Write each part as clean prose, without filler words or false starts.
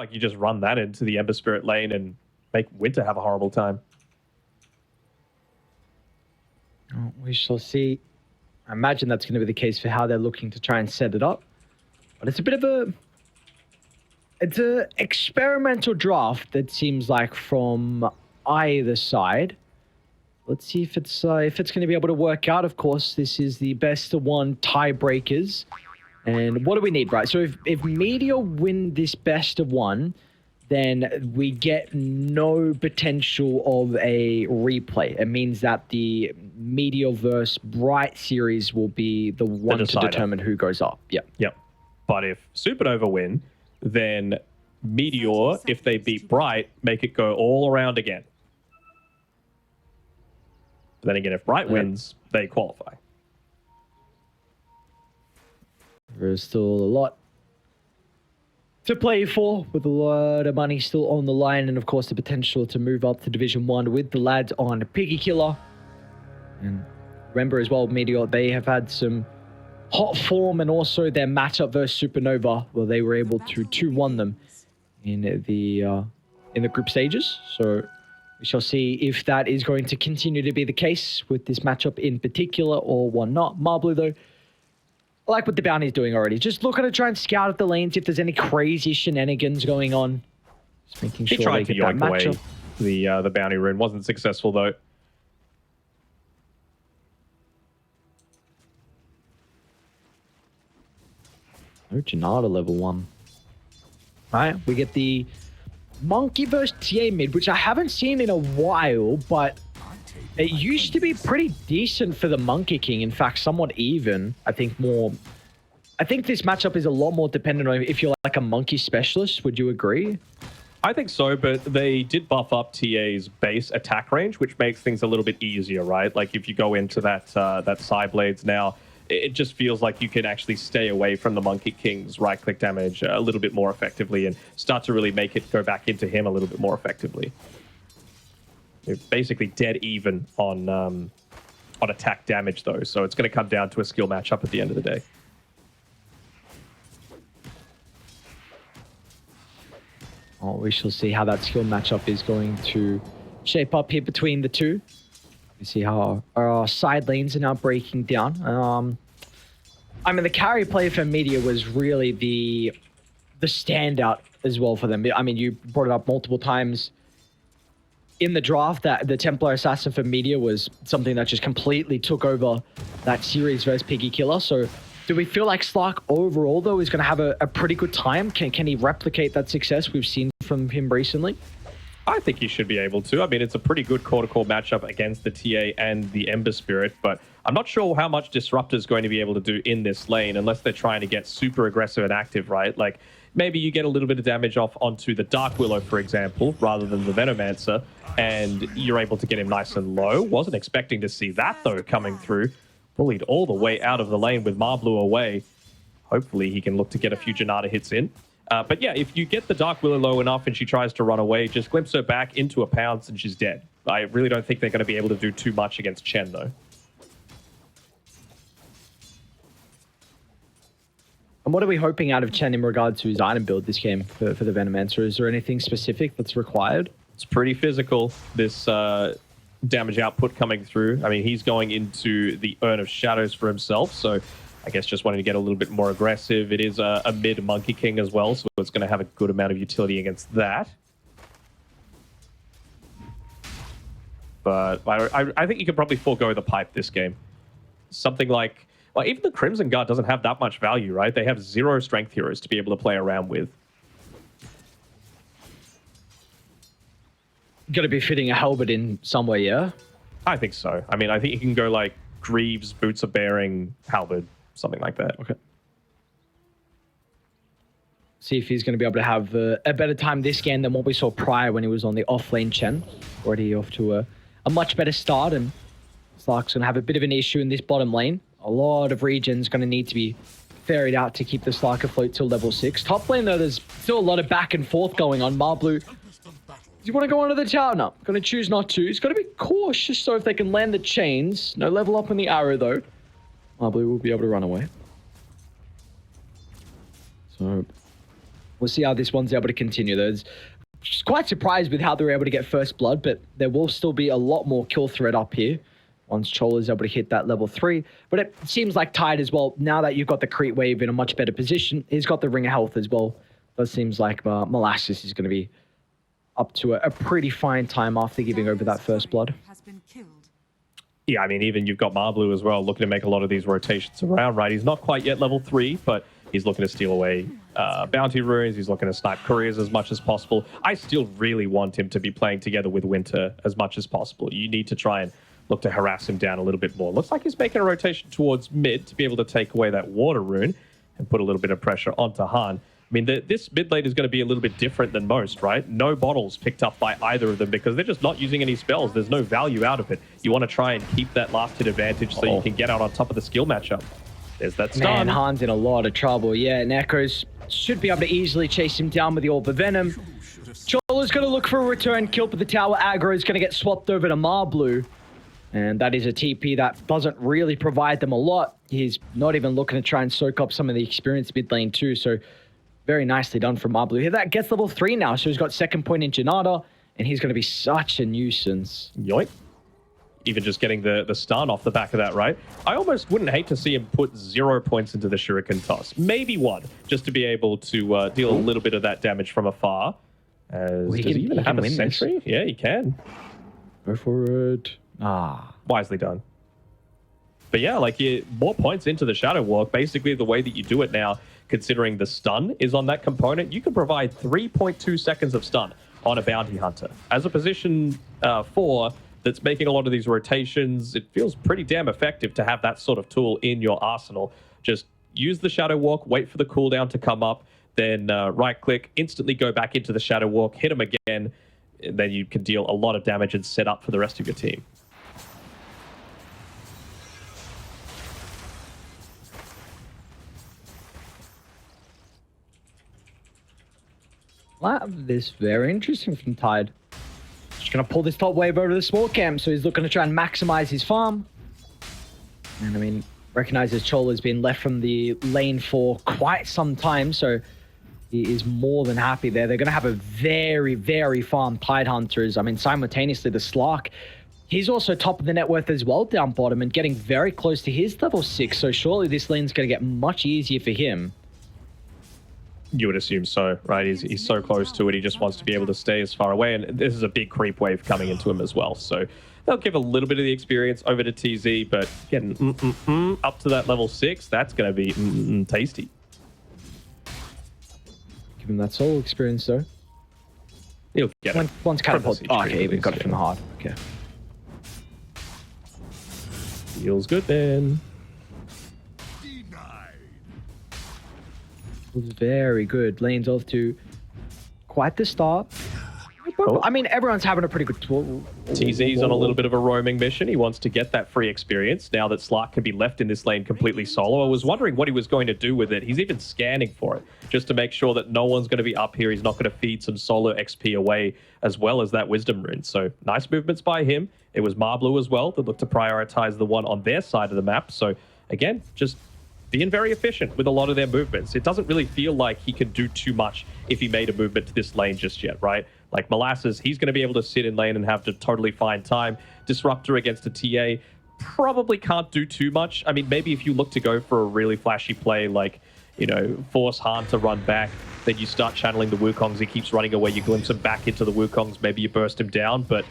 like you just run that into the Ember Spirit lane and make Winter have a horrible time. We shall see. I imagine that's going to be the case for how they're looking to try and set it up. But it's a bit of a... It's an experimental draft that seems like from either side. Let's see if it's going to be able to work out. Of course, this is the best of one tiebreakers. And what do we need, right? So if Meteor win this best of one, then we get no potential of a replay. It means that the Meteor versus Bright series will be the one to determine who goes up. Yep. Yep. But if Supernova win, then Meteor, if they beat Bright, make it go all around again. But then again, if Bright wins, they qualify. There's still a lot to play for, with a lot of money still on the line, and of course the potential to move up to Division 1 with the lads on Piggy Killer. And remember as well, Meteor, they have had some hot form, and also their matchup versus Supernova, where they were able to 2-1 them in the group stages. So we shall see if that is going to continue to be the case with this matchup in particular or whatnot. Marblu, though, I like what the bounty's doing already. Just looking to try and scout at the lanes if there's any crazy shenanigans going on. Just making sure they get yoink that away matchup. the bounty rune. Wasn't successful, though. Oh, Janata level 1. Alright, we get the Monkey versus TA mid, which I haven't seen in a while, but it used to be pretty decent for the Monkey King. In fact, somewhat even. I think this matchup is a lot more dependent on if you're like a Monkey specialist. Would you agree? I think so, but they did buff up TA's base attack range, which makes things a little bit easier, right? Like if you go into that side blades now, it just feels like you can actually stay away from the Monkey King's right-click damage a little bit more effectively and start to really make it go back into him a little bit more effectively. You're basically dead even on attack damage, though, so it's going to come down to a skill matchup at the end of the day. Oh, we shall see how that skill matchup is going to shape up here between the two. We see how our side lanes are now breaking down. I mean, the carry play for Meteor was really the standout as well for them. I mean, you brought it up multiple times in the draft that the Templar Assassin for Meteor was something that just completely took over that series versus Piggy Killer. So do we feel like Slark overall, though, is going to have a pretty good time? Can he replicate that success we've seen from him recently? I think he should be able to. I mean, it's a pretty good core-to-core matchup against the TA and the Ember Spirit, but I'm not sure how much Disruptor is going to be able to do in this lane unless they're trying to get super aggressive and active, right? Like, maybe you get a little bit of damage off onto the Dark Willow, for example, rather than the Venomancer, and you're able to get him nice and low. Wasn't expecting to see that, though, coming through. Bullied all the way out of the lane with Marblu away. Hopefully he can look to get a few Janata hits in. But yeah, if you get the Dark Willow low enough and she tries to run away, just glimpse her back into a pounce and she's dead. I really don't think they're going to be able to do too much against Chen, though. And what are we hoping out of Chen in regard to his item build this game for the Venomancer? Is there anything specific that's required? It's pretty physical, this damage output coming through. I mean, he's going into the Urn of Shadows for himself, so I guess just wanting to get a little bit more aggressive. It is a mid Monkey King as well, so it's going to have a good amount of utility against that. But I think you could probably forego the pipe this game. Something like... Well, even the Crimson Guard doesn't have that much value, right? They have 0 strength heroes to be able to play around with. Got to be fitting a halberd in somewhere, yeah? I think so. I mean, I think you can go like Greaves, Boots of Bearing, halberd, something like that. Okay. See if he's going to be able to have a better time this game than what we saw prior when he was on the off-lane Chen. Already off to a much better start, and Slark's going to have a bit of an issue in this bottom lane. A lot of regions going to need to be ferried out to keep the Slark afloat till level 6. Top lane, though, there's still a lot of back and forth going on. Marblu, does he want to go onto the tower? No, going to choose not to. He's got to be cautious, so if they can land the chains. No level up on the arrow, though. Marblu will be able to run away. So, We'll see how this one's able to continue. There's just quite surprised with how they were able to get first blood, but there will still be a lot more kill threat up here once Cholo is able to hit that level 3. But it seems like Tide as well, now that you've got the Crete Wave in a much better position, he's got the Ring of Health as well. It seems like Molasses is going to be up to a pretty fine time after giving over that first blood. Yeah, I mean, even you've got Marblu as well, looking to make a lot of these rotations around, right? He's not quite yet level 3, but he's looking to steal away bounty runes. He's looking to snipe couriers as much as possible. I still really want him to be playing together with Winter as much as possible. You need to try and look to harass him down a little bit more. Looks like he's making a rotation towards mid to be able to take away that water rune and put a little bit of pressure onto Han. I mean, this mid lane is going to be a little bit different than most, right? No bottles picked up by either of them because they're just not using any spells. There's no value out of it. You want to try and keep that last hit advantage so you can get out on top of the skill matchup. There's that stun. Man, Han's in a lot of trouble. Yeah, and Echoes should be able to easily chase him down with the Orb of Venom. Cholo's going to look for a return kill, but the tower aggro is going to get swapped over to Marblu. And that is a TP that doesn't really provide them a lot. He's not even looking to try and soak up some of the experience mid lane too, so very nicely done from Marblu here. That gets level 3 now, so he's got second point in Janata, and he's going to be such a nuisance. Yoink. Even just getting the stun off the back of that, right? I almost wouldn't hate to see him put 0 points into the Shuriken toss. Maybe 1, just to be able to deal a little bit of that damage from afar. Does he even have a sentry? Yeah, he can. Go for it. Wisely done. But yeah, like more points into the Shadow Walk. Basically, the way that you do it now, considering the stun is on that component, you can provide 3.2 seconds of stun on a bounty hunter. As a position 4 that's making a lot of these rotations, it feels pretty damn effective to have that sort of tool in your arsenal. Just use the Shadow Walk, wait for the cooldown to come up, then right-click, instantly go back into the Shadow Walk, hit him again, and then you can deal a lot of damage and set up for the rest of your team. Wow, this is very interesting from Tide. Just going to pull this top wave over to the small camp, so he's looking to try and maximize his farm. And I mean, recognizes Cholo's been left from the lane for quite some time, so he is more than happy there. They're going to have a very, very farm Tide Hunters. I mean, simultaneously, the Slark, he's also top of the net worth as well down bottom and getting very close to his level 6, so surely this lane's going to get much easier for him. You would assume so, right? He's so close to it, he just wants to be able to stay as far away, and this is a big creep wave coming into him as well, so they'll give a little bit of the experience over to TZ, but getting up to that level 6, that's going to be tasty. Give him that solo experience, though. He'll get it. Once catapult. Oh, okay, we got it from the heart. Okay. Feels good, then. Was very good. Lanes off to quite the start. Cool. I mean, everyone's having a pretty good tour. TZ's on a little bit of a roaming mission. He wants to get that free experience now that Slark can be left in this lane completely solo. I was wondering what he was going to do with it. He's even scanning for it just to make sure that no one's going to be up here. He's not going to feed some solo XP away as well as that Wisdom Rune. So nice movements by him. It was Marblu as well that looked to prioritize the one on their side of the map. So again, just being very efficient with a lot of their movements. It doesn't really feel like he can do too much if he made a movement to this lane just yet, right? Like Molasses, he's going to be able to sit in lane and have to totally fine time. Disruptor against a TA probably can't do too much. I mean, maybe if you look to go for a really flashy play, like, you know, force Han to run back, then you start channeling the Wukongs, he keeps running away, you glimpse him back into the Wukongs, maybe you burst him down, but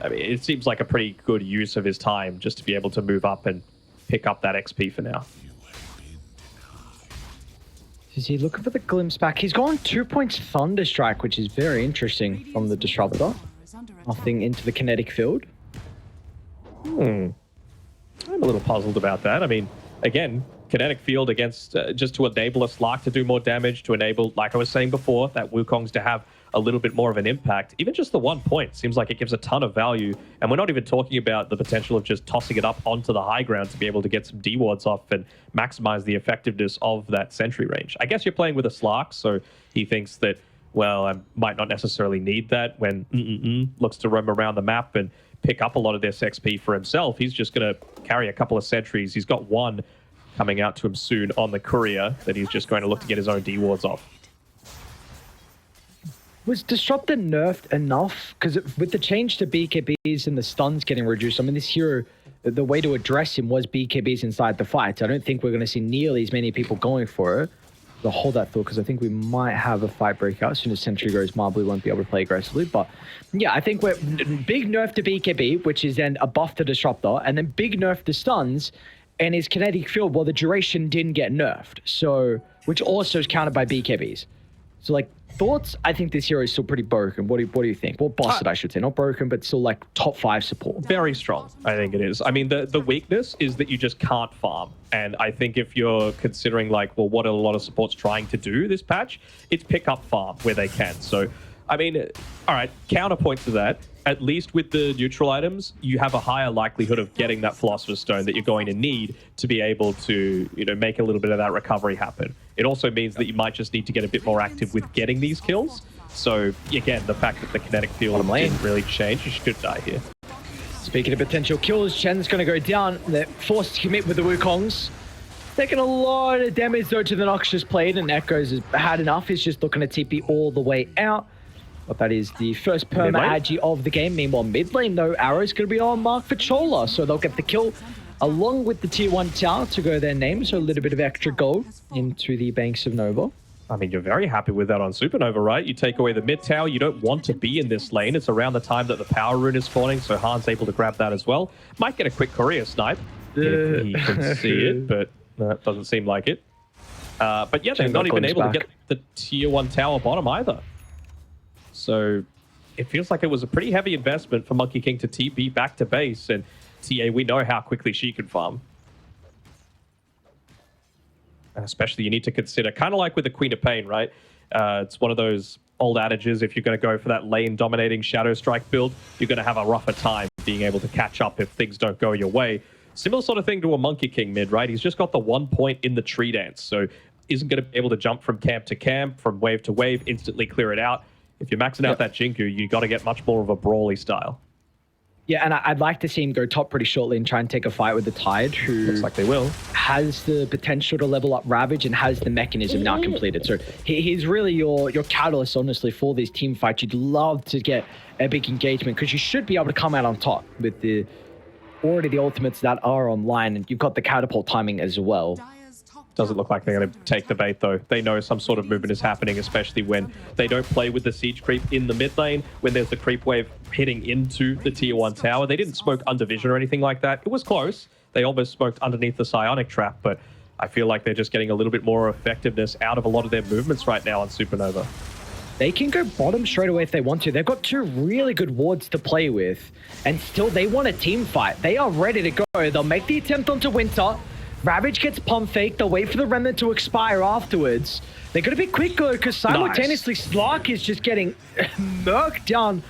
I mean, it seems like a pretty good use of his time just to be able to move up and pick up that XP for now. Is he looking for the glimpse back? He's gone 2 points Thunderstrike, which is very interesting from the Disruptor. Nothing into the kinetic field. I'm a little puzzled about that. I mean, again, kinetic field against just to enable a Slark to do more damage, to enable, like I was saying before, that Wukong's to have a little bit more of an impact. Even just the 1 point seems like it gives a ton of value. And we're not even talking about the potential of just tossing it up onto the high ground to be able to get some D-wards off and maximize the effectiveness of that sentry range. I guess you're playing with a Slark, so he thinks that, well, I might not necessarily need that when looks to roam around the map and pick up a lot of this XP for himself. He's just going to carry a couple of sentries. He's got one coming out to him soon on the courier that he's just going to look to get his own D-wards off. Was Disruptor nerfed enough? Because with the change to BKBs and the stuns getting reduced, I mean, this hero, the way to address him was BKBs inside the fights. I don't think we're going to see nearly as many people going for it. So hold that thought, because I think we might have a fight break out. As soon as Sentry goes, Marblue won't be able to play aggressively. But yeah, I think we're big nerf to BKB, which is then a buff to Disruptor, and then big nerf to stuns, and his kinetic field, well, the duration didn't get nerfed. So, which also is countered by BKBs. So like, thoughts? I think this hero is still pretty broken. What do you think? Well, busted, I should say. Not broken, but still like top 5 support. Very strong, I think it is. I mean, the weakness is that you just can't farm. And I think if you're considering like, well, what are a lot of supports trying to do this patch? It's pick up farm where they can. So, I mean, all right, counterpoint to that. At least with the neutral items, you have a higher likelihood of getting that Philosopher's Stone that you're going to need to be able to, you know, make a little bit of that recovery happen. It also means that you might just need to get a bit more active with getting these kills. So, again, the fact that the kinetic field didn't really change, you should die here. Speaking of potential kills, Chen's going to go down. They're forced to commit with the Wukongs. Taking a lot of damage, though, to the Noxious Blade, and Echoes has had enough. He's just looking to TP all the way out. But that is the first perma agi of the game. Meanwhile, mid lane, though, Arrow's going to be on mark for Chola. So they'll get the kill along with the tier 1 tower to go their name. So a little bit of extra gold into the banks of Nova. I mean, you're very happy with that on Supernova, right? You take away the mid tower. You don't want to be in this lane. It's around the time that the power rune is spawning. So Han's able to grab that as well. Might get a quick courier snipe if he can see it, but it doesn't seem like it. But yeah, they're not even able to get the tier 1 tower bottom either. So it feels like it was a pretty heavy investment for Monkey King to TP back to base, and TA, we know how quickly she can farm. And especially you need to consider, kind of like with the Queen of Pain, right? It's one of those old adages, if you're going to go for that lane-dominating Shadow Strike build, you're going to have a rougher time being able to catch up if things don't go your way. Similar sort of thing to a Monkey King mid, right? He's just got the 1 point in the tree dance, so isn't going to be able to jump from camp to camp, from wave to wave, instantly clear it out. If you're maxing out that Jinku, you got to get much more of a brawly style. Yeah, and I'd like to see him go top pretty shortly and try and take a fight with the Tide, who looks like they will. Has the potential to level up Ravage and has the mechanism now completed. So he's really your catalyst, honestly, for these team fights. You'd love to get a big engagement because you should be able to come out on top with the ultimates that are online, and you've got the catapult timing as well. Doesn't look like they're going to take the bait, though. They know some sort of movement is happening, especially when they don't play with the siege creep in the mid lane, when there's the creep wave hitting into the tier 1 tower. They didn't smoke under vision or anything like that. It was close. They almost smoked underneath the psionic trap, but I feel like they're just getting a little bit more effectiveness out of a lot of their movements right now on Supernova. They can go bottom straight away if they want to. They've got 2 really good wards to play with, and still they want a team fight. They are ready to go. They'll make the attempt onto Winter. Ravage gets pump fake. They'll wait for the Remnant to expire afterwards. They're going to be quick, though, because simultaneously Slark is just getting murked down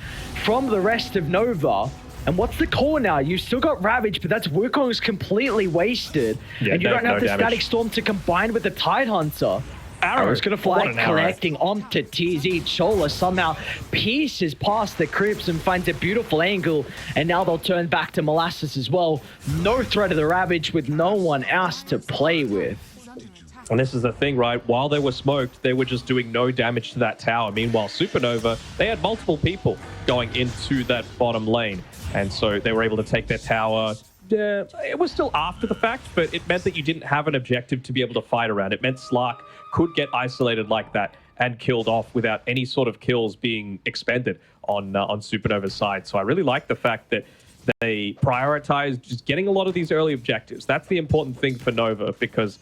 from the rest of Nova. And what's the core now? You've still got Ravage, but that's Wukong's completely wasted. And you don't have the Static Storm to combine with the Tide Hunter. Arrow's going to fly, collecting onto TZ. Chola somehow pieces past the creeps and finds a beautiful angle. And now they'll turn back to Molasses as well. No threat of the Ravage with no one else to play with. And this is the thing, right? While they were smoked, they were just doing no damage to that tower. Meanwhile, Supernova, they had multiple people going into that bottom lane. And so they were able to take their tower. It was still after the fact, but it meant that you didn't have an objective to be able to fight around. It meant Slark could get isolated like that and killed off without any sort of kills being expended on Supernova's side. So I really like the fact that they prioritized just getting a lot of these early objectives. That's the important thing for Nova, because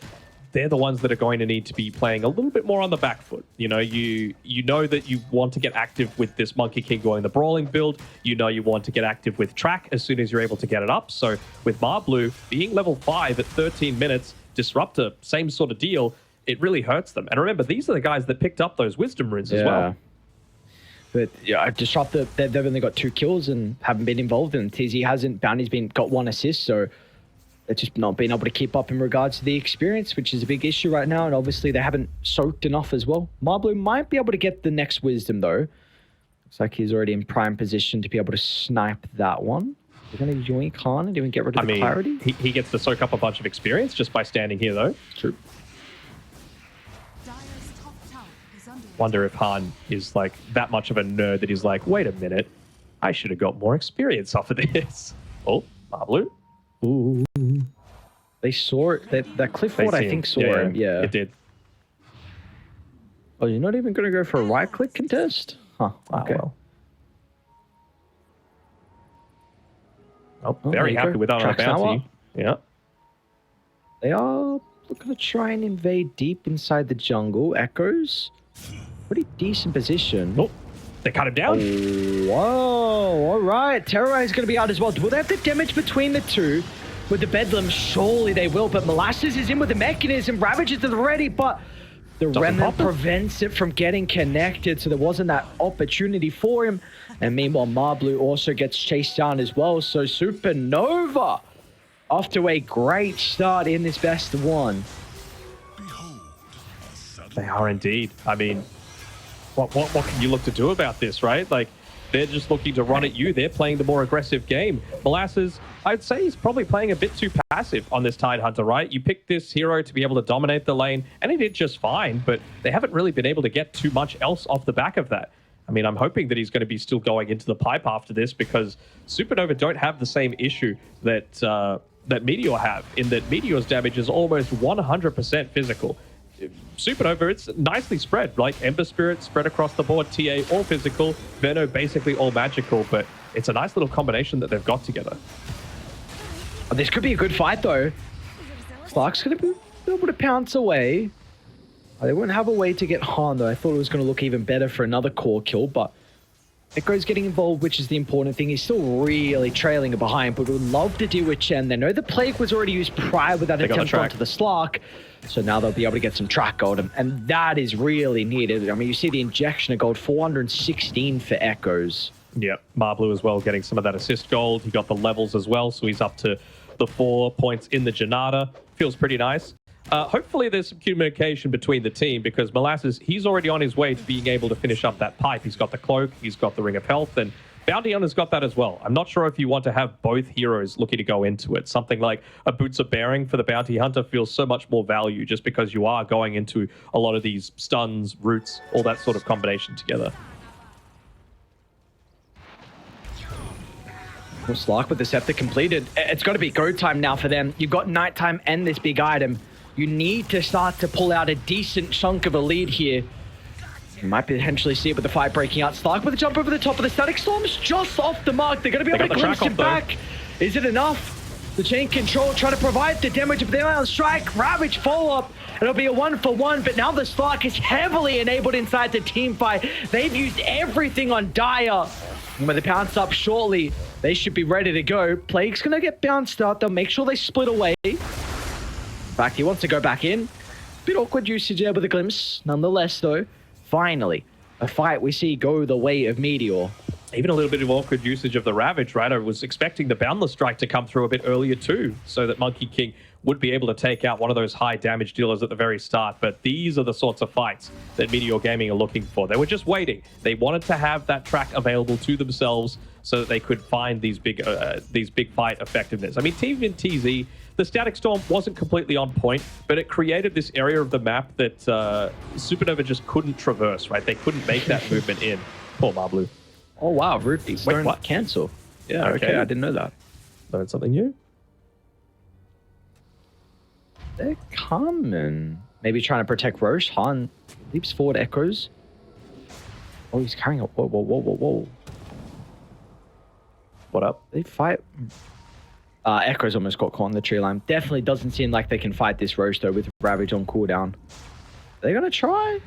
they're the ones that are going to need to be playing a little bit more on the back foot. You know, you know that you want to get active with this Monkey King going the brawling build. You know you want to get active with track as soon as you're able to get it up. So with Marblue being level 5 at 13 minutes, Disruptor, same sort of deal, it really hurts them. And remember, these are the guys that picked up those wisdom runes as well. But yeah, Disruptor, they've only got 2 kills and haven't been involved, and TZ hasn't. Bounty's got 1 assist, so they're just not being able to keep up in regards to the experience, which is a big issue right now. And obviously they haven't soaked enough as well. Marblue might be able to get the next wisdom though. Looks like he's already in prime position to be able to snipe that one. They're going to yoink Khan and even get rid of the clarity. He gets to soak up a bunch of experience just by standing here though. True. Wonder if Han is like that much of a nerd that he's like, wait a minute, I should have got more experience off of this. Oh, Marblue. Ooh. They saw it. That clipboard, I think, saw him. Yeah. It did. Oh, you're not even going to go for a right-click contest? Huh. Okay. Well. Oh, very happy with our bounty. Yeah. They are looking to try and invade deep inside the jungle. Echoes. Pretty decent position. Oh, they cut him down. Oh, whoa. All right. Terrorize is going to be out as well. Will they have the damage between the two? With the Bedlam, surely they will. But Molasses is in with the mechanism. Ravage is ready, but the Remnant prevents it from getting connected. So there wasn't that opportunity for him. And meanwhile, Marblue also gets chased down as well. So Supernova off to a great start in this best of one. They are indeed. I mean, what can you look to do about this, right? Like, they're just looking to run at you. They're playing the more aggressive game. Molasses, I'd say he's probably playing a bit too passive on this Tide Hunter, right? You picked this hero to be able to dominate the lane, and he did just fine, but they haven't really been able to get too much else off the back of that. I mean, I'm hoping that he's going to be still going into the pipe after this, because Supernova don't have the same issue that that Meteor have, in that Meteor's damage is almost 100% physical. Supernova, it's nicely spread, like Ember Spirit spread across the board, TA all physical, Veno basically all magical, but it's a nice little combination that they've got together. Oh, this could be a good fight though. Slark's going to be able to pounce away. Oh, they wouldn't have a way to get Han though. I thought it was going to look even better for another core kill, but Echo's getting involved, which is the important thing. He's still really trailing behind, but would love to deal with Chen. They know the Plague was already used prior with that attempt onto the Slark. So now they'll be able to get some track gold, and that is really needed. I mean, you see the injection of gold, 416 for Echoes. Yep, Marblue as well getting some of that assist gold. He got the levels as well, so he's up to the 4 points in the Janata. Feels pretty nice. Hopefully there's some communication between the team, because Molasses, he's already on his way to being able to finish up that pipe. He's got the cloak, he's got the Ring of Health, and Bounty Hunter's got that as well. I'm not sure if you want to have both heroes looking to go into it. Something like a Boots of Bearing for the Bounty Hunter feels so much more value, just because you are going into a lot of these stuns, roots, all that sort of combination together. Well, Slark with the Scepter completed. It's got to be go time now for them. You've got nighttime and this big item. You need to start to pull out a decent chunk of a lead here. You might potentially see it with the fight breaking out. Slark with a jump over the top of the Static Storm's just off the mark. They're going to be able to glimpse him back. Is it enough? The chain control trying to provide the damage, but they're on strike. Ravage follow-up. It'll be a 1-for-1, but now the Slark is heavily enabled inside the team fight. They've used everything on Dire. And when they pounce up shortly, they should be ready to go. Plague's going to get bounced out. They'll make sure they split away. In fact, he wants to go back in. Bit awkward usage there with a glimpse. Nonetheless, though, finally, a fight we see go the way of Meteor. Even a little bit of awkward usage of the Ravage, right? I was expecting the Boundless Strike to come through a bit earlier too, so that Monkey King would be able to take out one of those high damage dealers at the very start. But these are the sorts of fights that Meteor Gaming are looking for. They were just waiting. They wanted to have that track available to themselves so that they could find these big fight effectiveness. I mean, even TZ, the Static Storm wasn't completely on point, but it created this area of the map that Supernova just couldn't traverse, right? They couldn't make that movement in. Poor Marblue. Oh, wow. Roofies don't cancel. Yeah, okay. I didn't know that. Learned something new. They're coming. Maybe trying to protect Roche. Han leaps forward, Echoes. Oh, he's carrying a... Whoa, whoa, whoa, whoa, whoa. What up? They fight... Echoes almost got caught in the tree line. Definitely doesn't seem like they can fight this Roche, though, with Ravage on cooldown. They're going to try?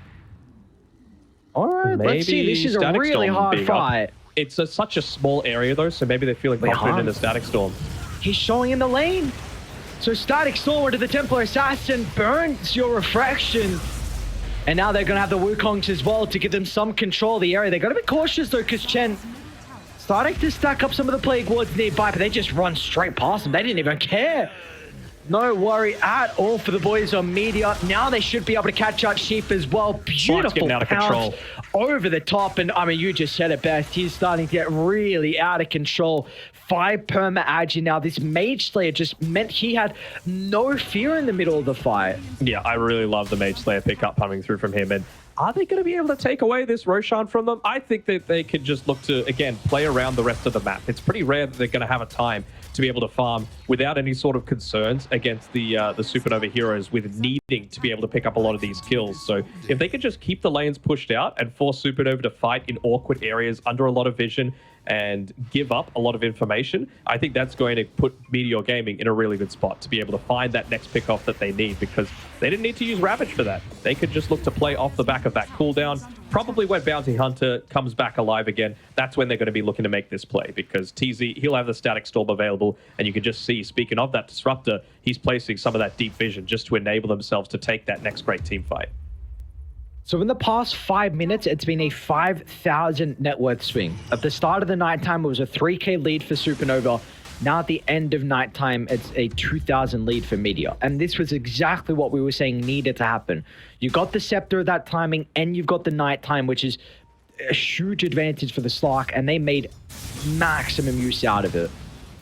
All right, let's see. This is a really hard fight. It's such a small area, though, so maybe they're feeling confident in the Static Storm. He's showing in the lane. So Static Storm into the Templar Assassin burns your refraction. And now they're going to have the Wukongs as well to give them some control of the area. They've got to be cautious, though, because Chen starting to stack up some of the Plague Wards nearby, but they just run straight past them. They didn't even care. No worry at all for the boys on Meteor. Now they should be able to catch out Sheep as well. Beautiful out of control over the top. And I mean, you just said it best. He's starting to get really out of control. 5 perma agi now. This Mage Slayer just meant he had no fear in the middle of the fight. Yeah, I really love the Mage Slayer pickup coming through from him. And Are they going to be able to take away this Roshan from them? I think that they could just look to, again, play around the rest of the map. It's pretty rare that they're going to have a time to be able to farm without any sort of concerns against the Supernova heroes with needing to be able to pick up a lot of these kills. So if they could just keep the lanes pushed out and force Supernova to fight in awkward areas under a lot of vision and give up a lot of information, I think that's going to put Meteor Gaming in a really good spot to be able to find that next pickoff that they need, because they didn't need to use Ravage for that. They could just look to play off the back of that cooldown. Probably when Bounty Hunter comes back alive again, that's when they're going to be looking to make this play, because TZ, he'll have the Static Storm available, and you can just see, speaking of that Disruptor, he's placing some of that deep vision just to enable themselves to take that next great team fight. So in the past 5 minutes, it's been a 5,000 net worth swing. At the start of the nighttime, it was a 3K lead for Supernova. Now at the end of nighttime, it's a 2,000 lead for Meteor. And this was exactly what we were saying needed to happen. You got the Scepter of that timing, and you've got the nighttime, which is a huge advantage for the Slark, and they made maximum use out of it.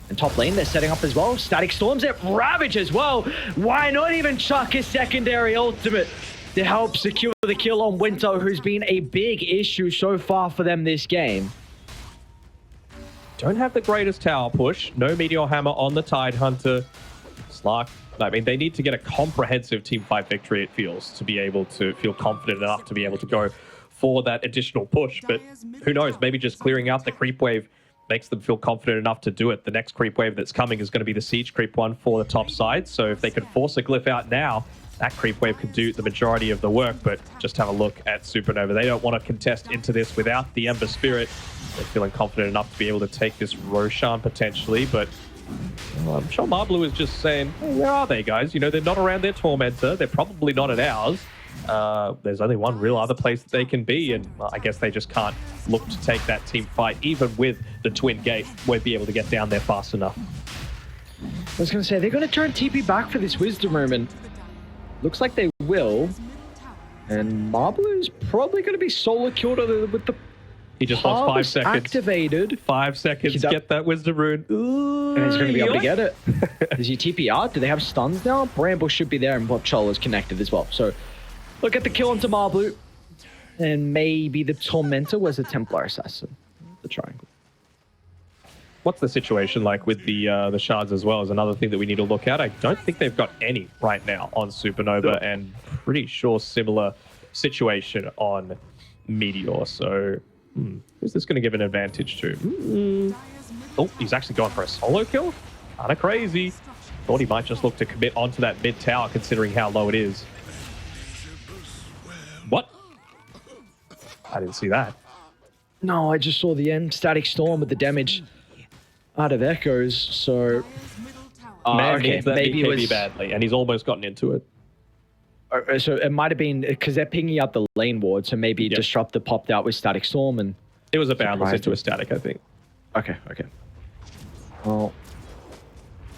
And top lane, they're setting up as well. Static Storms at Ravage as well. Why not even chuck a secondary ultimate to help secure the kill on Winter, who's been a big issue so far for them this game? Don't have the greatest tower push. No Meteor Hammer on the Tide Hunter. Slark, I mean, they need to get a comprehensive team fight victory, it feels, to be able to feel confident enough to be able to go for that additional push. But who knows, maybe just clearing out the creep wave makes them feel confident enough to do it. The next creep wave that's coming is going to be the siege creep one for the top side. So if they could force a glyph out now, that creep wave could do the majority of the work. But just have a look at Supernova. They don't want to contest into this without the Ember Spirit. They're feeling confident enough to be able to take this Roshan potentially, but well, I'm sure Marblu is just saying, hey, where are they, guys? You know, they're not around their Tormentor. They're probably not at ours. There's only one real other place that they can be, and well, I guess they just can't look to take that team fight. Even with the Twin Gate, won't be able to get down there fast enough. I was going to say, they're going to turn TP back for this Wisdom Room, and looks like they will. And Marblu is probably going to be solo killed with the He just lost 5 seconds. Activated. 5 seconds. Get that Wisdom Rune. Ooh, and he's going to be able to get it. Does he TP out? Do they have stuns now? Bramble should be there, and Botchol is connected as well. So look at the kill onto Marblu. And maybe the Tormentor was a Templar Assassin. The triangle. What's the situation like with the shards as well is another thing that we need to look at. I don't think they've got any right now on Supernova, and pretty sure similar situation on Meteor. So who's this going to give an advantage to? Oh, he's actually gone for a solo kill? Kind of crazy. Thought he might just look to commit onto that mid tower considering how low it is. What? I didn't see that. No, I just saw the end. Static Storm with the damage out of Echoes, so... Man, okay, maybe it was badly, and he's almost gotten into it. So it might have been because they're pinging up the lane ward, so maybe Disruptor popped out with Static Storm, and it was a boundless into a static, I think. Okay. Well,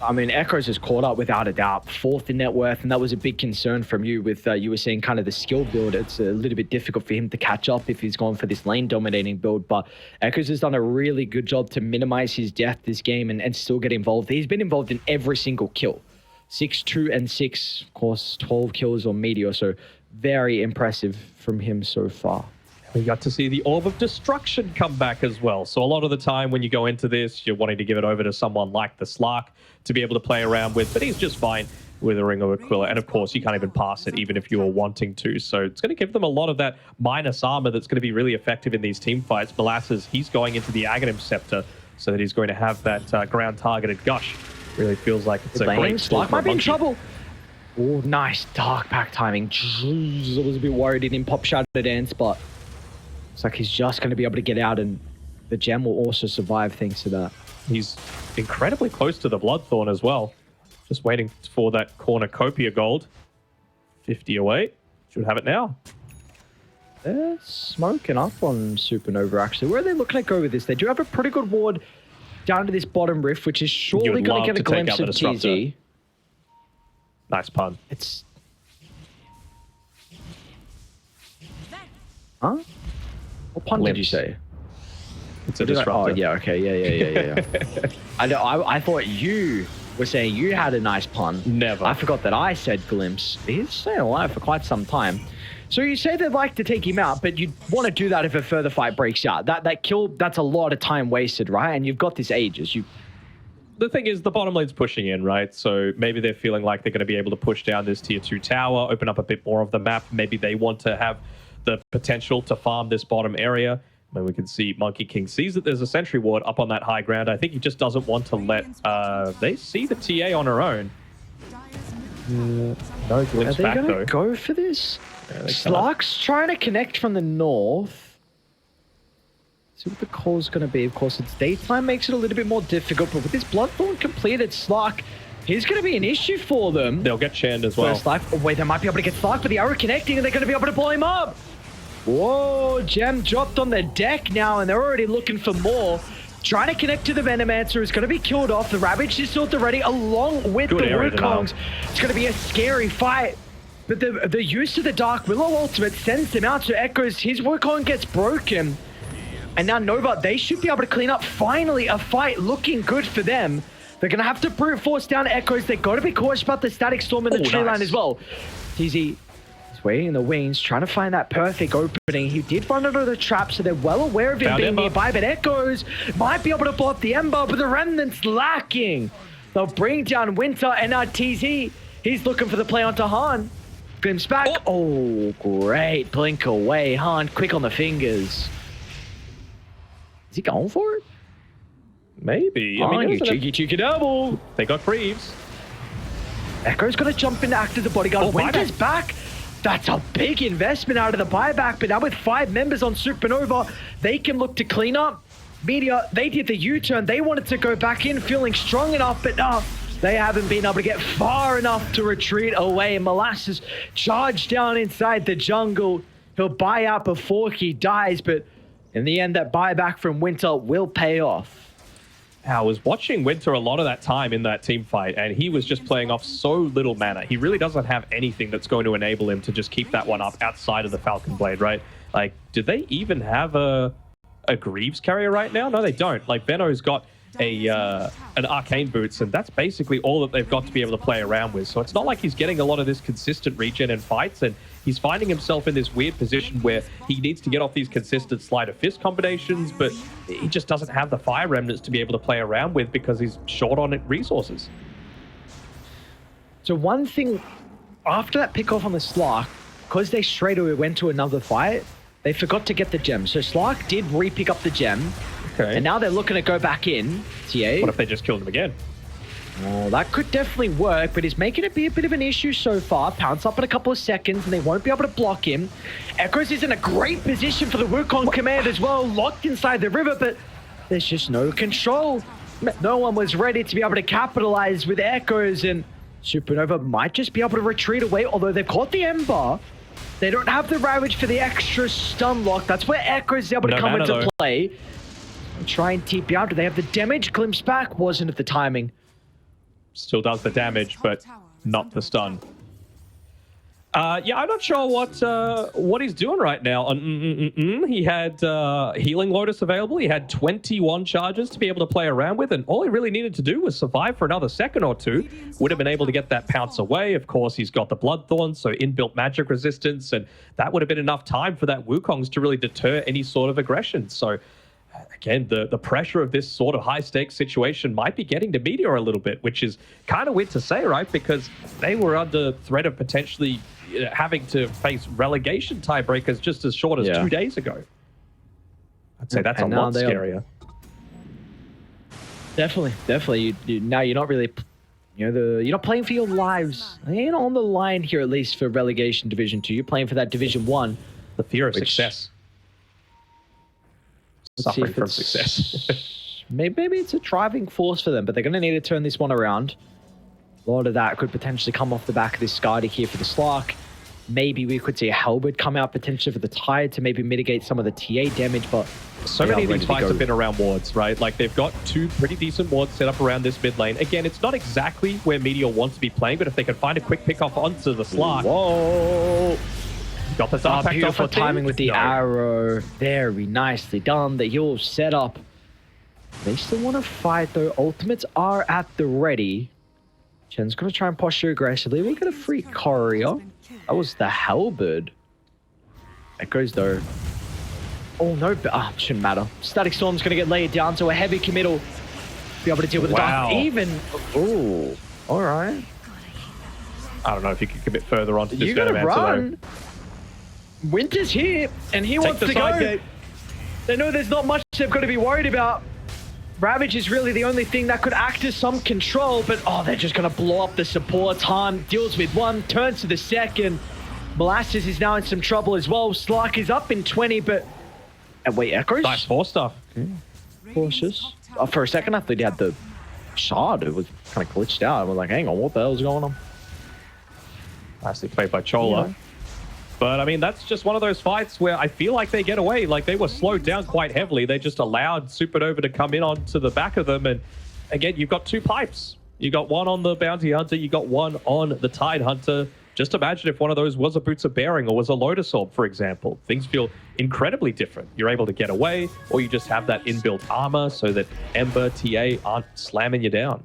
I mean, Echoes is caught up without a doubt, 4th in net worth, and that was a big concern from you with, you were saying kind of the skill build. It's a little bit difficult for him to catch up if he's gone for this lane dominating build, but Echoes has done a really good job to minimize his death this game and still get involved. He's been involved in every single kill. 6, 2, and 6, of course, 12 kills on Meteor, so very impressive from him so far. We got to see the Orb of Destruction come back as well. So a lot of the time when you go into this, you're wanting to give it over to someone like the Slark to be able to play around with, but he's just fine with a Ring of Aquila. And of course, you can't even pass it, even if you were wanting to. So it's going to give them a lot of that minus armor that's going to be really effective in these team fights. Molasses, he's going into the Aghanim Scepter so that he's going to have that ground-targeted gush. Really feels like it's a great Slark might be in trouble. Oh, nice Dark Pack timing. Jeez, I was a bit worried he didn't pop Shadow Dance, but it's like he's just going to be able to get out, and the gem will also survive thanks to that. He's incredibly close to the Bloodthorn as well. Just waiting for that cornucopia gold. 50 away. Should have it now. They're smoking up on Supernova, actually. Where are they looking to go with this? They do have a pretty good ward down to this bottom rift, which is surely going to get a glimpse of TZ. Nice pun. It's... Huh? What pun did you say? It's a disruptor. Oh, yeah, okay. Yeah. I thought you were saying you had a nice pun. Never. I forgot that I said glimpse. He's staying alive for quite some time. So you say they'd like to take him out, but you'd want to do that if a further fight breaks out. That kill, that's a lot of time wasted, right? And you've got this Aegis. The thing is, the bottom lane's pushing in, right? So maybe they're feeling like they're going to be able to push down this tier 2 tower, open up a bit more of the map. Maybe they want to have the potential to farm this bottom area. And we can see Monkey King sees that there's a sentry ward up on that high ground. I think he just doesn't want to let... they see the TA on her own. No glimpse back, though. Are they going to go for this? Slark's trying to connect from the north. See what the call's going to be. Of course, it's daytime, makes it a little bit more difficult. But with this Bloodthorn completed, Slark, he's going to be an issue for them. They'll get Chand as well. First life. Oh, wait, they might be able to get Slark, but the arrow connecting, and they're going to be able to blow him up. Whoa, Gem dropped on the deck now, and they're already looking for more. Trying to connect to the Venomancer is going to be killed off. The Ravage is still at the ready, along with the Wukongs. It's going to be a scary fight. But the use of the Dark Willow ultimate sends him out to Echoes. His Wukong gets broken. And now Nova, they should be able to clean up. Finally, a fight looking good for them. They're going to have to brute force down Echoes. They've got to be cautious about the static storm in the tree line as well. TZ is waiting in the wings, trying to find that perfect opening. He did run under the trap, so they're well aware of him being nearby. But Echoes might be able to block the Ember, but the Remnant's lacking. They'll bring down Winter, and now TZ, he's looking for the play onto Han. Glimpse back. Oh, great. Blink away. Han, quick on the fingers. Is he going for it? Maybe. I mean, you cheeky double. They got Greaves. Echo's going to jump in to act as a bodyguard. Winter's back. That's a big investment out of the buyback, but now with 5 members on Supernova, they can look to clean up. Meteor, they did the U-turn. They wanted to go back in feeling strong enough, but no, they haven't been able to get far enough to retreat away. Molasses charged down inside the jungle. He'll buy out before he dies, but in the end, that buyback from Winter will pay off. I was watching Winter a lot of that time in that team fight, and he was just playing off so little mana. He really doesn't have anything that's going to enable him to just keep that one up outside of the Falcon Blade, right? Like, do they even have a Greaves carrier right now? No, they don't. Like, Veno's got an Arcane Boots, and that's basically all that they've got to be able to play around with. So it's not like he's getting a lot of this consistent regen in fights, and he's finding himself in this weird position where he needs to get off these consistent Sleight of Fist combinations, but he just doesn't have the Fire Remnants to be able to play around with because he's short on resources. So one thing, after that pick off on the Slark, because they straight away went to another fight, they forgot to get the gem. So Slark did re-pick up the gem. Okay. And now they're looking to go back in. TA. What if they just killed him again? Oh, that could definitely work, but he's making it be a bit of an issue so far. Pounce up in a couple of seconds, and they won't be able to block him. Echoes is in a great position for the Wukong command as well, locked inside the river, but there's just no control. No one was ready to be able to capitalize with Echoes, and Supernova might just be able to retreat away, although they've caught the Ember. They don't have the Ravage for the extra stun lock. That's where Echoes is able to come into play. Try and TP out. Do they have the damage? Glimpse back. Wasn't it the timing? Still does the damage, but not the stun. Yeah, I'm not sure what he's doing right now. He had Healing Lotus available. He had 21 charges to be able to play around with, and all he really needed to do was survive for another second or two. Would have been able to get that pounce away. Of course, he's got the Bloodthorn, so inbuilt magic resistance, and that would have been enough time for that Wukongs to really deter any sort of aggression. So again, the pressure of this sort of high-stakes situation might be getting to Meteor a little bit, which is kind of weird to say, right? Because they were under threat of potentially having to face relegation tiebreakers just as short as 2 days ago. I'd say that's a lot scarier. Definitely. Now you're not really, you're not playing for your lives. You're not on the line here, at least for relegation Division 2. You're playing for that Division 1. The fear of success. Suffering from success. maybe it's a driving force for them, but they're going to need to turn this one around. A lot of that could potentially come off the back of this Skadi here for the Slark. Maybe we could see a Halberd come out potentially for the Tide to maybe mitigate some of the TA damage, but so many of these fights have been around wards, right? Like, they've got 2 pretty decent wards set up around this mid lane. Again, it's not exactly where Meteor wants to be playing, but if they can find a quick pick off onto the Slark. Whoa! Got the beautiful timing with the arrow. Very nicely done. The heal set up. They still want to fight, though. Ultimates are at the ready. Chen's going to try and posture aggressively. We're going to free Courier. That was the Halberd. Echoes though. Oh no, shouldn't matter. Static Storm's going to get laid down, so a heavy committal. Be able to deal with the dark. Even. Oh, all right. I don't know if you can commit further onto this. You gotta run. Winter's here, and he wants to go. Gate. They know there's not much they've got to be worried about. Ravage is really the only thing that could act as some control, but oh, they're just going to blow up the supports. Han deals with one, turns to the second. Molasses is now in some trouble as well. Slark is up in 20, but... wait, Echoes? Nice force stuff. Okay. Cautious. For a second, I thought he had the shard. It was kind of glitched out. I was like, hang on, what the hell's going on? Nicely played by Chola. Yeah. But, I mean, that's just one of those fights where I feel like they get away. Like, they were slowed down quite heavily. They just allowed Supernova to come in onto the back of them. And, again, you've got two pipes. You got one on the Bounty Hunter. You got one on the Tide Hunter. Just imagine if one of those was a Boots of Bearing or was a Lotus Orb, for example. Things feel incredibly different. You're able to get away, or you just have that inbuilt armor so that Ember, TA aren't slamming you down.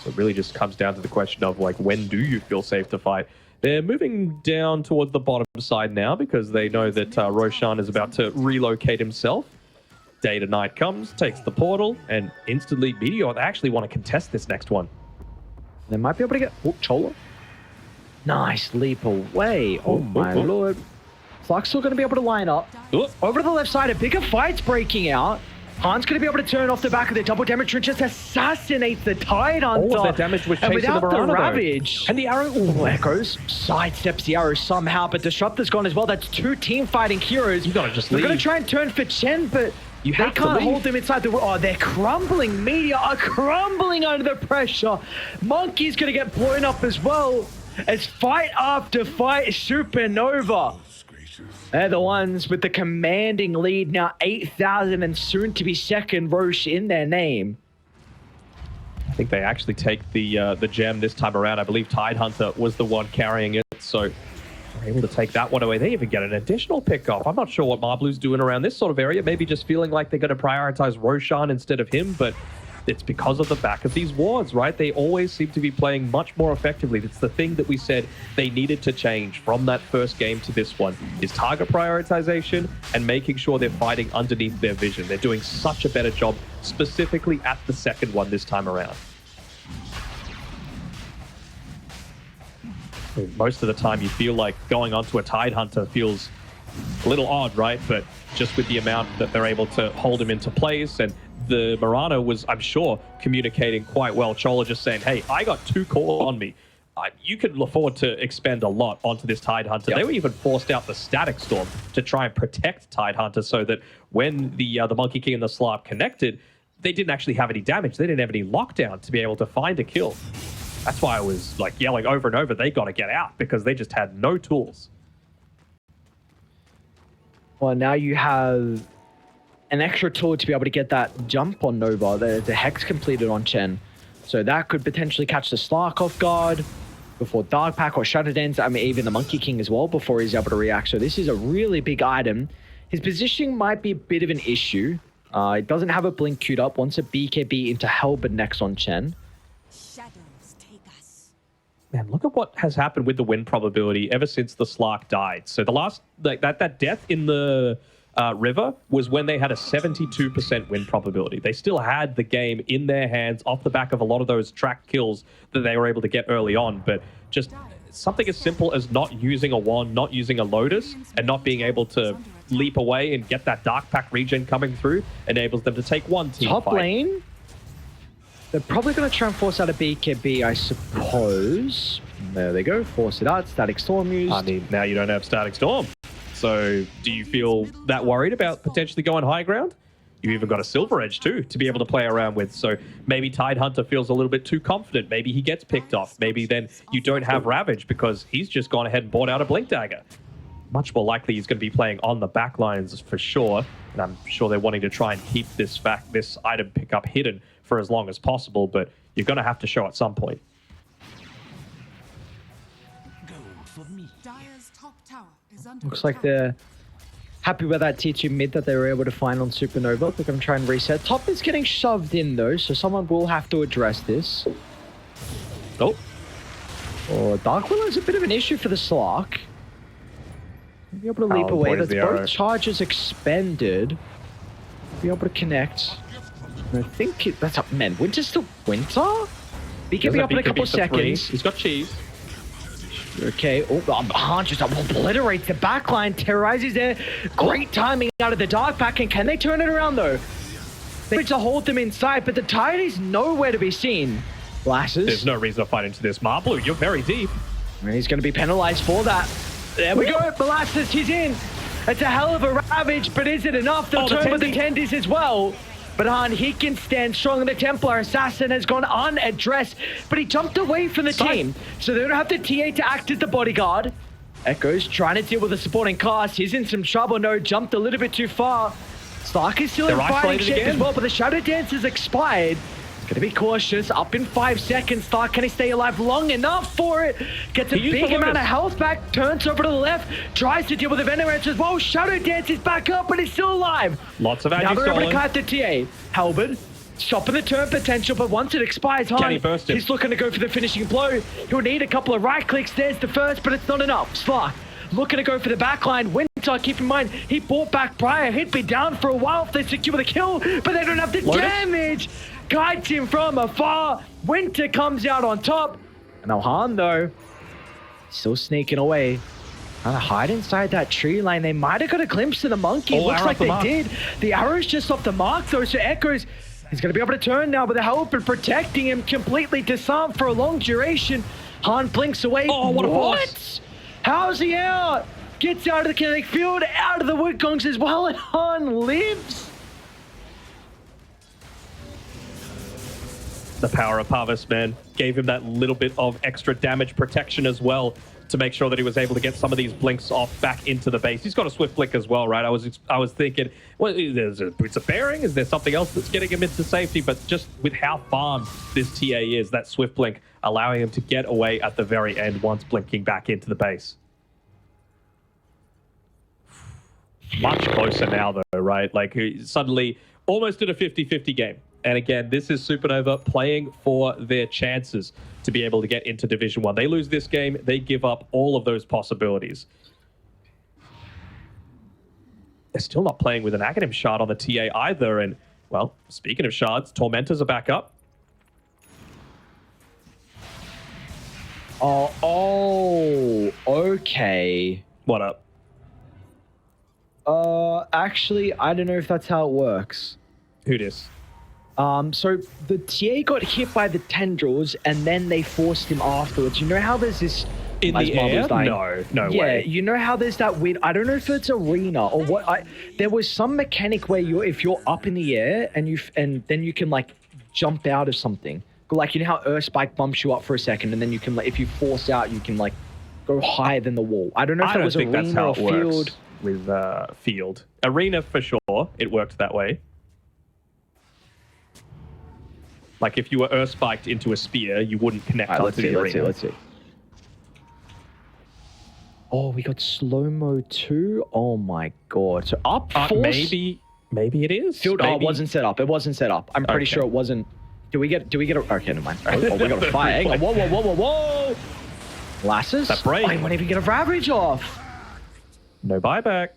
So it really just comes down to the question of, like, when do you feel safe to fight? They're moving down towards the bottom side now because they know that Roshan is about to relocate himself. Day to night comes, takes the portal, and instantly Meteor, they actually want to contest this next one. They might be able to get... Oh, Chola. Nice leap away. Oh, my lord. Slark's still going to be able to line up. Over to the left side, a bigger fight's breaking out. Han's going to be able to turn off the back of the double damage and just assassinate the Tide Hunter. All of that damage was chasing without the Ravage. And the arrow. Oh, Echoes sidesteps the arrow somehow, but Disruptor's gone as well. That's two team fighting heroes. You got to just They're leave. going to try and turn for Chen, but they can't hold them inside the... Oh, they're crumbling. Meteor are crumbling under the pressure. Monkey's going to get blown up as well. As fight after fight, Supernova. They're the ones with the commanding lead now, 8,000 and soon to be second Roche in their name. I think they actually take the gem this time around. I believe Tide Hunter was the one carrying it, so they're able to take that one away. They even get an additional pickoff. I'm not sure what Marblu's doing around this sort of area. Maybe just feeling like they're going to prioritize Roshan instead of him, but it's because of the back of these wards, right? They always seem to be playing much more effectively. It's the thing that we said they needed to change from that first game to this one, is target prioritization and making sure they're fighting underneath their vision. They're doing such a better job, specifically at the second one this time around. Most of the time you feel like going onto a Tide Hunter feels a little odd, right? But just with the amount that they're able to hold him into place, and the Murano was, I'm sure, communicating quite well. Chola just saying, hey, I got two core on me. You could afford to expend a lot onto this Tide Hunter. Yep. They were even forced out the Static Storm to try and protect Tide Hunter so that when the Monkey King and the Slark connected, they didn't actually have any damage. They didn't have any lockdown to be able to find a kill. That's why I was like yelling over and over, they got to get out, because they just had no tools. Well, now you have an extra tool to be able to get that jump on Nova. The Hex completed on Chen. So that could potentially catch the Slark off guard before Dark Pack or Shattered Ends. I mean, even the Monkey King as well before he's able to react. So this is a really big item. His positioning might be a bit of an issue. It doesn't have a blink queued up. Wants a BKB into Hellbird next on Chen. Shadows take us. Man, look at what has happened with the win probability ever since the Slark died. So the last, like that death in the river was when they had a 72% win probability. They still had the game in their hands off the back of a lot of those track kills that they were able to get early on. But just something as simple as not using a wand, not using a Lotus, and not being able to leap away and get that Dark Pack regen coming through enables them to take one team Top fight. lane, they're probably going to try and force out a BKB, I suppose. There they go, force it out, Static Storm used. I mean, now you don't have Static Storm. So do you feel that worried about potentially going high ground? You've even got a Silver Edge too to be able to play around with. So maybe Tide Hunter feels a little bit too confident. Maybe he gets picked off. Maybe then you don't have Ravage because he's just gone ahead and bought out a Blink Dagger. Much more likely he's going to be playing on the back lines for sure. And I'm sure they're wanting to try and keep this item pickup hidden for as long as possible. But you're going to have to show at some point. Looks like they're happy with that tier 2 mid that they were able to find on Supernova. They're going to try and reset. Top is getting shoved in though, so someone will have to address this. Oh, Oh, Dark Willow is a bit of an issue for the Slark. Be able to leap How away. important is That's the both arrow? charges expended. Be able to connect. And I think that's up. Man, Winter's still Winter? He can there's be up in a BKB couple for 3. seconds. He's got cheese. Okay. Oh, Han just obliterates the backline, terrorizes there. Great timing out of the Dark Pack. And can they turn it around though? They manage to hold them inside, but the Tide is nowhere to be seen. Glasses. There's no reason to fight into this. Marblue, you're very deep. And he's going to be penalized for that. There we go. Molasses, he's in. It's a hell of a ravage, but is it enough? They'll turn with the tendies as well. But he can stand strong, and the Templar Assassin has gone unaddressed, but he jumped away from the team, so they don't have the TA to act as the bodyguard. Echo's trying to deal with the supporting cast. He's in some trouble. No, jumped a little bit too far. Stark is still in fighting shape as well, but the Shadow Dance has expired. Gonna be cautious. Up in 5 seconds. Stark, can he stay alive long enough for it? Gets a big amount of health back. Turns over to the left. Tries to deal with the Venomance as well. Shadow Dance is back up, but he's still alive. Lots of Now they're able to stolen. cut the TA. Halberd stopping the turn potential, but once it expires, Can he burst him? he's looking to go for the finishing blow. He'll need a couple of right clicks. There's the first, but it's not enough. Stark looking to go for the backline. Winter, keep in mind, he brought back Briar. He'd be down for a while if they secure the kill, but they don't have the damage. Guides him from afar. Winter comes out on top. And now Han, though, still sneaking away. Trying to hide inside that tree line. They might have got a glimpse of the monkey. Looks like they did. The arrow's just off the mark, though, so Echoes is going to be able to turn now with the help and protecting him, completely disarmed for a long duration. Han blinks away. Oh, what a force. How's he out? Gets out of the kinetic field, out of the Woodgongs as well, and Han lives. The power of Harvest Man gave him that little bit of extra damage protection as well to make sure that he was able to get some of these blinks off back into the base. He's got a swift blink as well, right? I was thinking, well, there's a boots of bearing. Is there something else that's getting him into safety? But just with how farmed this TA is, that swift blink allowing him to get away at the very end once blinking back into the base. Much closer now, though, right? Like, suddenly almost in a 50-50 game. And again, this is Supernova playing for their chances to be able to get into Division 1. They lose this game, they give up all of those possibilities. They're still not playing with an Aghanim shard on the TA either. And, well, speaking of shards, Tormentors are back up. Oh, okay. What up? Actually, I don't know if that's how it works. Who dis? So the TA got hit by the tendrils, and then they forced him afterwards. You know how there's this... In the air? No way. Yeah, you know how there's that weird... I don't know if it's arena or what. There was some mechanic where if you're up in the air and then you can like jump out of something. Like, you know how Earthspike bumps you up for a second, and then you can, like, if you force out, you can like go higher than the wall. I don't know if that was arena or field. With field. Arena for sure, it worked that way. Like if you were earth spiked into a spear, you wouldn't connect Right, onto the arena. Let's see. Oh, we got slow-mo too? Oh my god. So up force... Maybe it is. Field, maybe. Oh, it wasn't set up. It wasn't set up. I'm pretty sure it wasn't... Do we get a... Okay, never mind. Oh, we got a fire. Hang on. Whoa. Lasses? That break. Oh, he won't even get a ravage off. No buyback.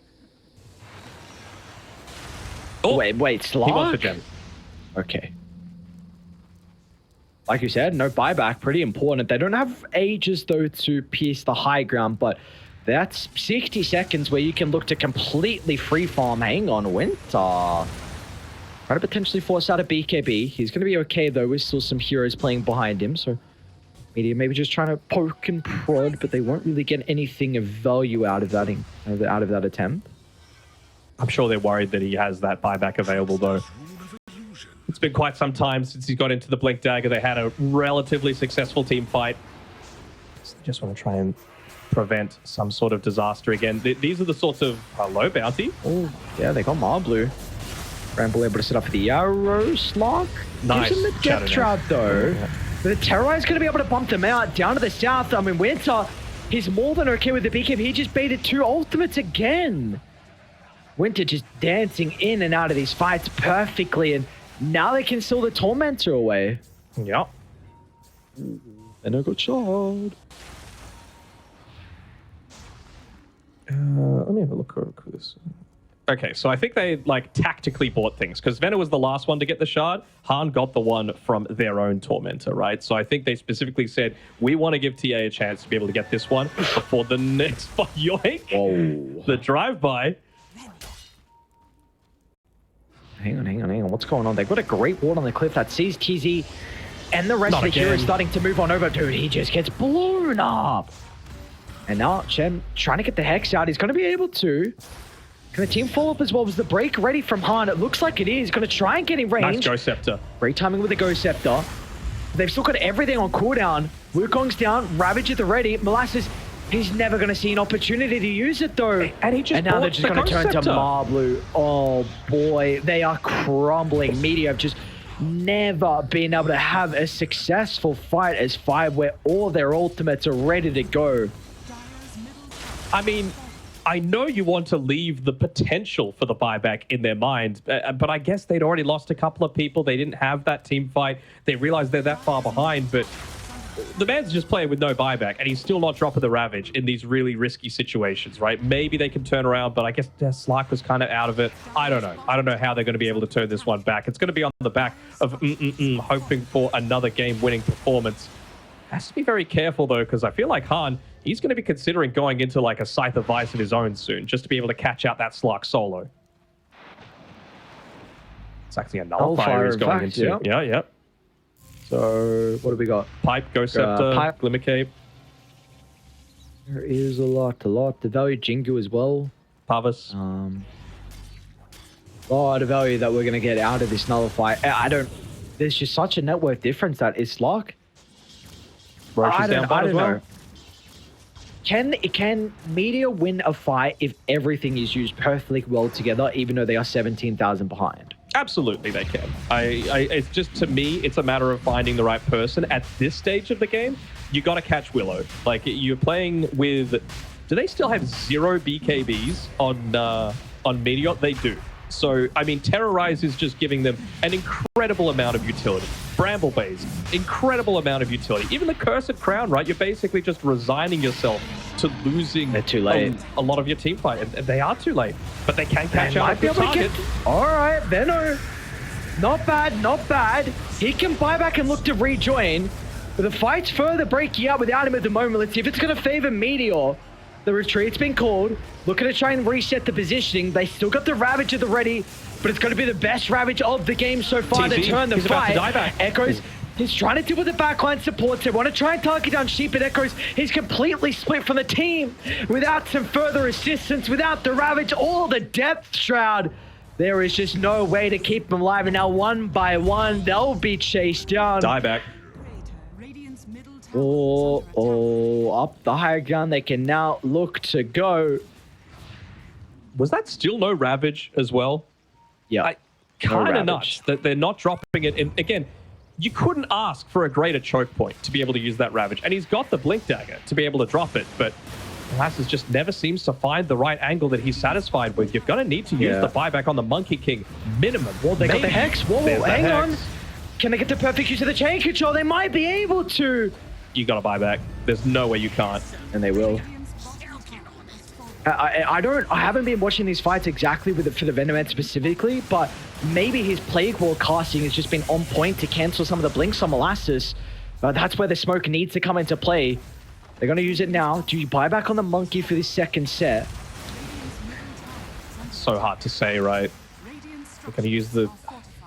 Oh, wait, Slark? He wants the gem. Okay. Like you said, no buyback, pretty important. They don't have ages, though, to pierce the high ground, but that's 60 seconds where you can look to completely free farm. Hang on, Winter. Try to potentially force out a BKB. He's going to be okay, though, with still some heroes playing behind him, so Meteor maybe just trying to poke and prod, but they won't really get anything of value out of that attempt. I'm sure they're worried that he has that buyback available, though. It's been quite some time since he got into the Blink Dagger. They had a relatively successful team fight. Just want to try and prevent some sort of disaster again. These are the sorts of low bounty. Oh, yeah, they got Marblue. Ramble able to set up the arrow Slark. Nice. Gives him the death trap, though. Yeah. But the Terrorize going to be able to bump them out down to the south. I mean, Winter, he's more than okay with the BKB. He just baited 2 ultimates again. Winter just dancing in and out of these fights perfectly, and now they can steal the Tormentor away. Yep. And I got shot. Let me have a look at this. Okay, so I think they like tactically bought things because Venner was the last one to get the shard. Han got the one from their own Tormentor, right? So I think they specifically said, we want to give TA a chance to be able to get this one before the next yoink. Whoa. The drive-by. Hang on. What's going on? They've got a great ward on the cliff that sees TZ and the rest Not of the heroes again. starting to move on over. Dude, he just gets blown up. And now Shem trying to get the Hex out. He's going to be able to. Can the team follow up as well? Was the break ready from Han? It looks like it is. Going to try and get in range. Nice Ghost Scepter. Great timing with the Ghost Scepter. They've still got everything on cooldown. Wukong's down. Ravage at the ready. Molasses, he's never going to see an opportunity to use it though. And he just now they're bought just the going to Ghost turn to Scepter. Marblu. Oh boy, they are crumbling. Meteor have just never been able to have a successful fight as 5 where all their ultimates are ready to go. I mean, I know you want to leave the potential for the buyback in their mind, but I guess they'd already lost a couple of people. They didn't have that team fight. They realized they're that far behind, but the man's just playing with no buyback, and he's still not dropping the Ravage in these really risky situations, right? Maybe they can turn around, but I guess Slark was kind of out of it. I don't know. I don't know how they're going to be able to turn this one back. It's going to be on the back of hoping for another game-winning performance. Has to be very careful, though, because I feel like Han, he's going to be considering going into like a Scythe of Vice of his own soon, just to be able to catch out that Slark solo. It's actually a Nullifier he's going into. Yeah. So what do we got? Pipe, Ghost Scepter, Pipe. Glimmer Cape, There is a lot. The value Jingu as well. Pavis. A lot of value that we're going to get out of this Nullify. There's just such a net worth difference that it's like. Roche is down I bad as don't well. know. Can Meteor win a fight if everything is used perfectly well together, even though they are 17,000 behind? Absolutely, they can. It's just, to me, it's a matter of finding the right person. At this stage of the game, you got to catch Willow. Like, you're playing with... Do they still have 0 BKBs on Meteor? They do. So, I mean, Terrorize is just giving them an incredible amount of utility. Bramble Bays, incredible amount of utility. Even the Cursed Crown, right? You're basically just resigning yourself to losing They're too late. a lot of your team fight. And they are too late. But they can catch up Might be with the able to target. get... All right, Venno. Not bad, not bad. He can buy back and look to rejoin. But the fight's further breaking out without him at the moment. Let's see if it's going to favor Meteor. The retreat's been called. Looking to try and reset the positioning. They still got the Ravage at the ready, but it's going to be the best Ravage of the game so far to TZ, turn the he's about to fight. die back. Echoes, he's trying to deal with the backline supports. They want to try and target down Sheep, but Echoes, he's completely split from the team without some further assistance, without the Ravage or the Depth Shroud. There is just no way to keep them alive, and now one by one, they'll be chased down. Die back. Up the higher ground, they can now look to go. Was that still no Ravage as well? Yeah. Kind of Ravage. nuts that they're not dropping it. And again, you couldn't ask for a greater choke point to be able to use that Ravage. And he's got the Blink Dagger to be able to drop it. But Molasses just never seems to find the right angle that he's satisfied with. You're going to need to use the buyback on the Monkey King minimum. Well, they got the Hex. Whoa, There's the hang on. Hex. Can they get the perfect use of the chain control? They might be able to. You got to buy back. There's no way you can't. And they will. I haven't been watching these fights exactly for the Venomet specifically, but maybe his Plague Wall casting has just been on point to cancel some of the blinks on Molasses. That's where the smoke needs to come into play. They're going to use it now. Do you buy back on the Monkey for this second set? So hard to say, right? They're going to use the...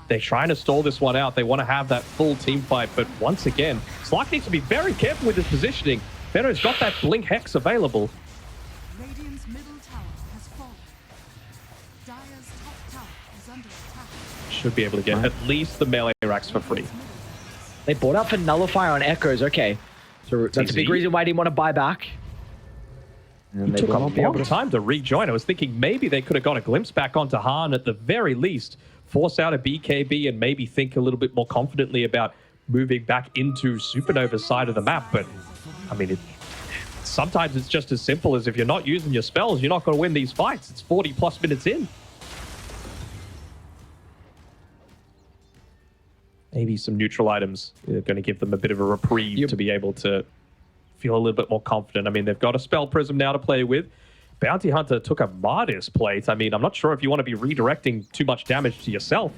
They're trying to stall this one out. They want to have that full team fight, but once again, Slark needs to be very careful with his positioning. Fenno's got that Blink Hex available. Radiant's middle tower has fallen. Dire's top tower is under attack. Should be able to get at least the melee racks for free. They bought up for Nullifier on Echoes. Okay. So that's a big reason why I didn't want to buy back. And It took a long time to rejoin. I was thinking maybe they could have got a glimpse back onto Han at the very least, force out a BKB and maybe think a little bit more confidently about moving back into Supernova's side of the map. But, I mean, sometimes it's just as simple as if you're not using your spells, you're not going to win these fights. It's 40 plus minutes in. maybe some neutral items are going to give them a bit of a reprieve to be able to feel a little bit more confident. I mean, they've got a Spell Prism now to play with. Bounty Hunter took a Martyrs plate. I mean, I'm not sure if you want to be redirecting too much damage to yourself.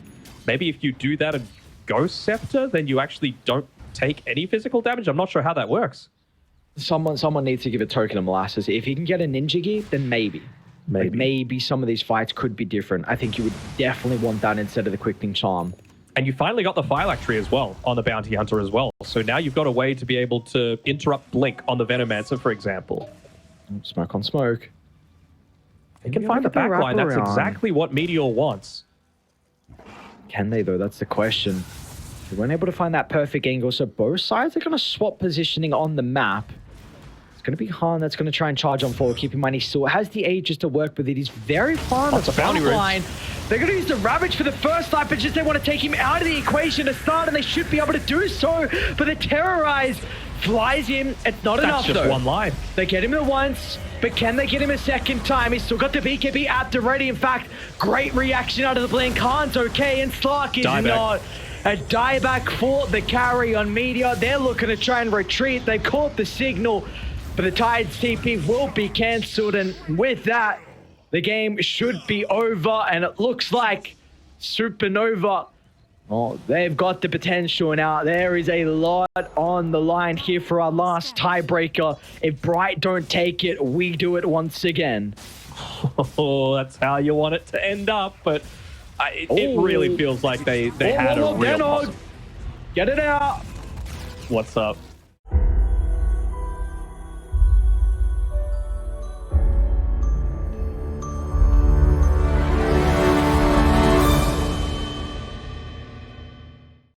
Maybe if you do that and Ghost Scepter, then you actually don't take any physical damage. I'm not sure how that works. Someone needs to give a token of molasses. If he can get a ninja gear, then maybe. Like maybe some of these fights could be different. I think you would definitely want that instead of the Quickening Charm. And you finally got the Phylact tree as well on the Bounty Hunter as well. So now you've got a way to be able to interrupt Blink on the Venomancer, for example. Smoke on smoke. They can find the backline. That's exactly what Meteor wants. Can they, though? That's the question. They weren't able to find that perfect angle, so both sides are going to swap positioning on the map. It's going to be Han that's going to try and charge on forward. Keep in mind, he still has the ages to work with it. He's very far on the front line. They're going to use the Ravage for the first time, but just they want to take him out of the equation to start, and they should be able to do so. But the Terrorize flies him. It's not enough, though. That's just one line. They get him at once, but can they get him a second time? He's still got the BKB apt and ready. In fact, great reaction out of the Blink. Han's okay, and Slark is not. A dieback for the carry on Meteor. They're looking to try and retreat. They caught the signal, but the Tide's TP will be cancelled, and with that, the game should be over, and it looks like Supernova, they've got the potential now. There is a lot on the line here for our last tiebreaker. If Bright don't take it, we do it once again. Oh, that's how you want it to end up, but it really feels like they had a real... Get it out! What's up?